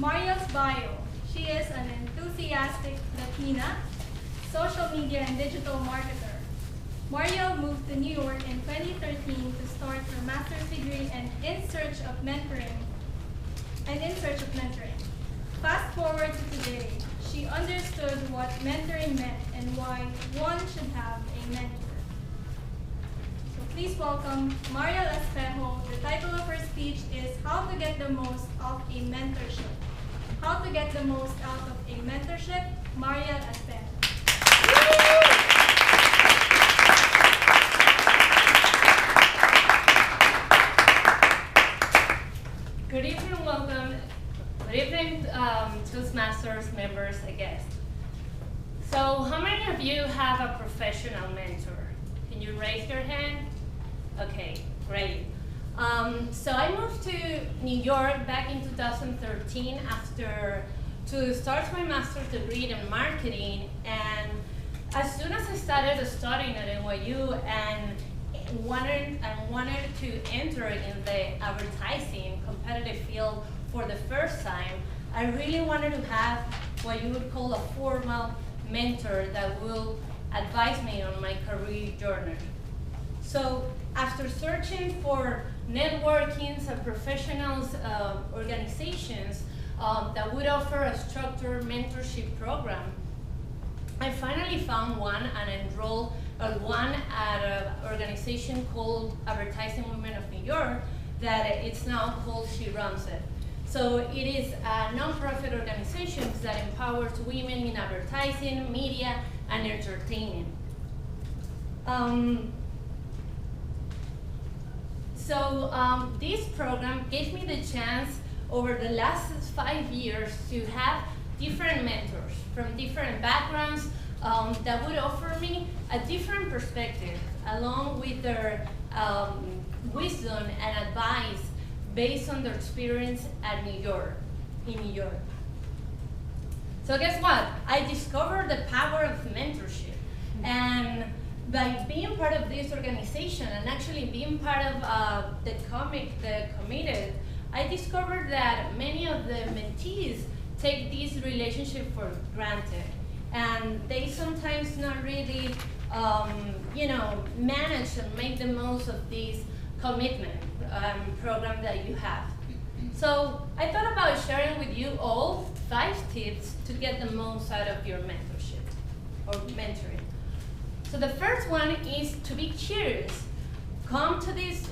Mariel's bio. She is an enthusiastic Latina, social media and digital marketer. Mariel moved to New York in 2013 to start her master's degree and in search of mentoring. Fast forward to today, she understood what mentoring meant and why one should have a mentor. So please welcome Mariel Espejo. The title of her speech is How to Get the Most of a Mentorship. How to Get the Most Out of a Mentorship, Mariel Espejo. Good evening, welcome. Good evening, Toastmasters members, I guess. So, how many of you have a professional mentor? Can you raise your hand? Okay, great. So I moved to New York back in 2013 to start my master's degree in marketing, and as soon as I started studying at NYU and wanted to enter in the advertising competitive field for the first time, I really wanted to have what you would call a formal mentor that will advise me on my career journey. So after searching for networkings and professionals organizations that would offer a structured mentorship program, I finally found one and enrolled one at an organization called Advertising Women of New York that it's now called She Runs It. So it is a nonprofit organization that empowers women in advertising, media, and entertainment. This program gave me the chance over the last 5 years to have different mentors from different backgrounds that would offer me a different perspective along with their wisdom and advice based on their experience in New York. So guess what? I discovered the power of mentorship, and by being part of this organization and actually being part of the committed, I discovered that many of the mentees take this relationship for granted, and they sometimes not really, manage and make the most of this commitment program that you have. So I thought about sharing with you all 5 tips to get the most out of your mentorship or mentoring. So the first one is to be curious. Come to these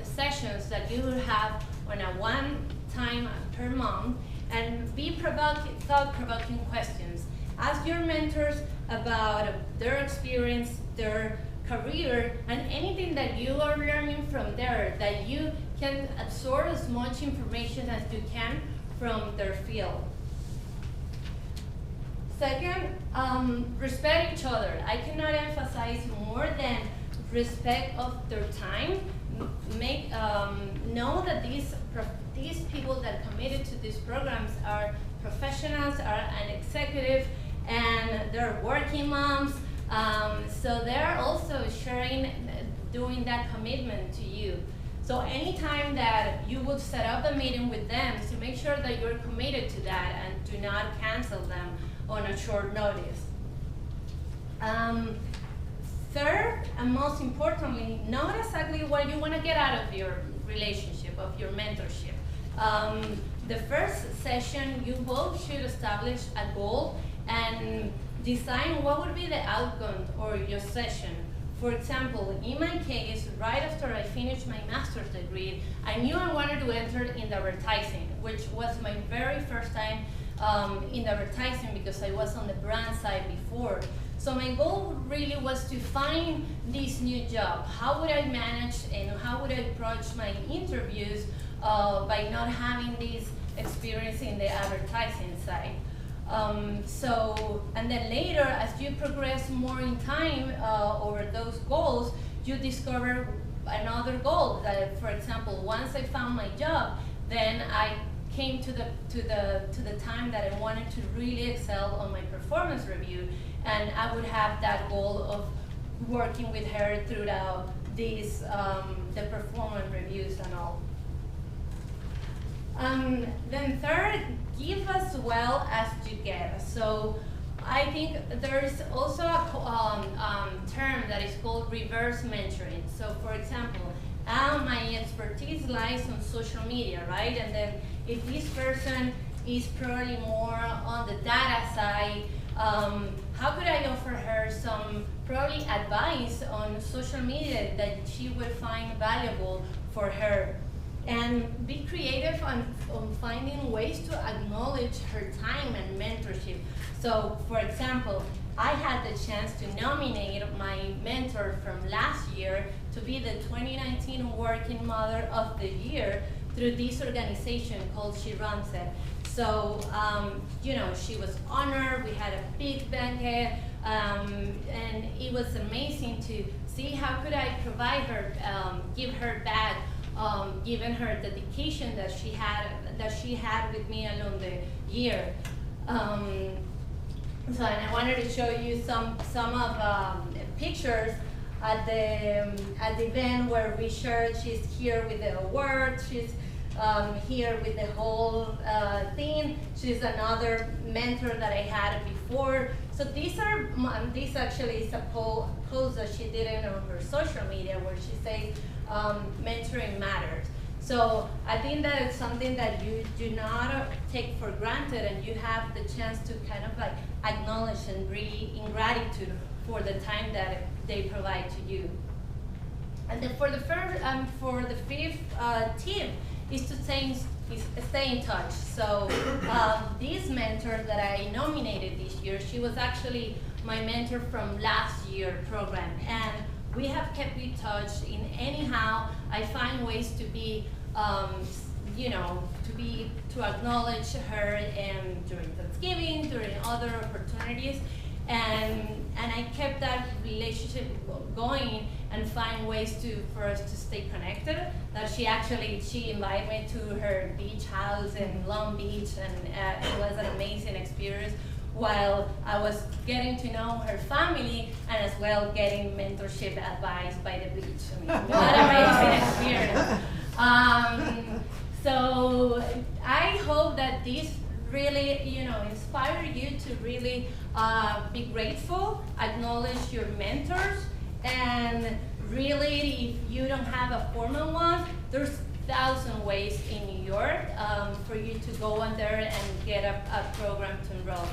sessions that you will have on a one time per month and be thought-provoking questions. Ask your mentors about their experience, their career, and anything that you are learning from there that you can absorb as much information as you can from their field. Second, respect each other. I cannot emphasize more than respect of their time. Know that these people that committed to these programs are professionals, are an executive, and they're working moms. So they're also doing that commitment to you. So anytime that you would set up a meeting with them, so make sure that you're committed to that and do not cancel them on a short notice. Third, and most importantly, know exactly what you want to get out of your relationship, of your mentorship. The first session, you both should establish a goal and design what would be the outcome or your session. For example, in my case, right after I finished my master's degree, I knew I wanted to enter in advertising, which was my very first time in advertising because I was on the brand side before. So my goal really was to find this new job. How would I manage and how would I approach my interviews by not having this experience in the advertising side? And then later, as you progress more in time over those goals, you discover another goal. That, for example, once I found my job, then I came to the time that I wanted to really excel on my performance review, and I would have that goal of working with her throughout these the performance reviews and all. Then third, give as well as you get. So I think there's also a term that is called reverse mentoring. So for example, my expertise lies on social media, right? And then if this person is probably more on the data side, how could I offer her some probably advice on social media that she would find valuable for her? And be creative on finding ways to acknowledge her time and mentorship. So for example, I had the chance to nominate my mentor from last year to be the 2019 Working Mother of the Year through this organization called She Runs It. So, you know, she was honored, we had a big banquet, and it was amazing to see how could I provide her, give her back, given her dedication that she had with me along the year. So, and I wanted to show you some of pictures at the event where we shared. She's here with the award. She's here with the whole thing. She's another mentor that I had before. So these actually is a post that she did on her social media where she says mentoring matters. So I think that it's something that you do not take for granted, and you have the chance to kind of like acknowledge and be in gratitude for the time that they provide to you. And then for the fifth tip is to stay in touch. So this mentor that I nominated this year, she was actually my mentor from last year program, and we have kept in touch in anyhow. I find ways to be, you know, to acknowledge her during Thanksgiving, during other opportunities, and I kept that relationship going and find ways for us to stay connected. That she invited me to her beach house in Long Beach, and it was an amazing experience, while I was getting to know her family and as well getting mentorship advice by the beach. I mean, what an amazing experience. So I hope that this really, you know, inspire you to really be grateful, acknowledge your mentors, and really, if you don't have a formal one, there's 1,000 ways in New York for you to go on there and get a program to enroll.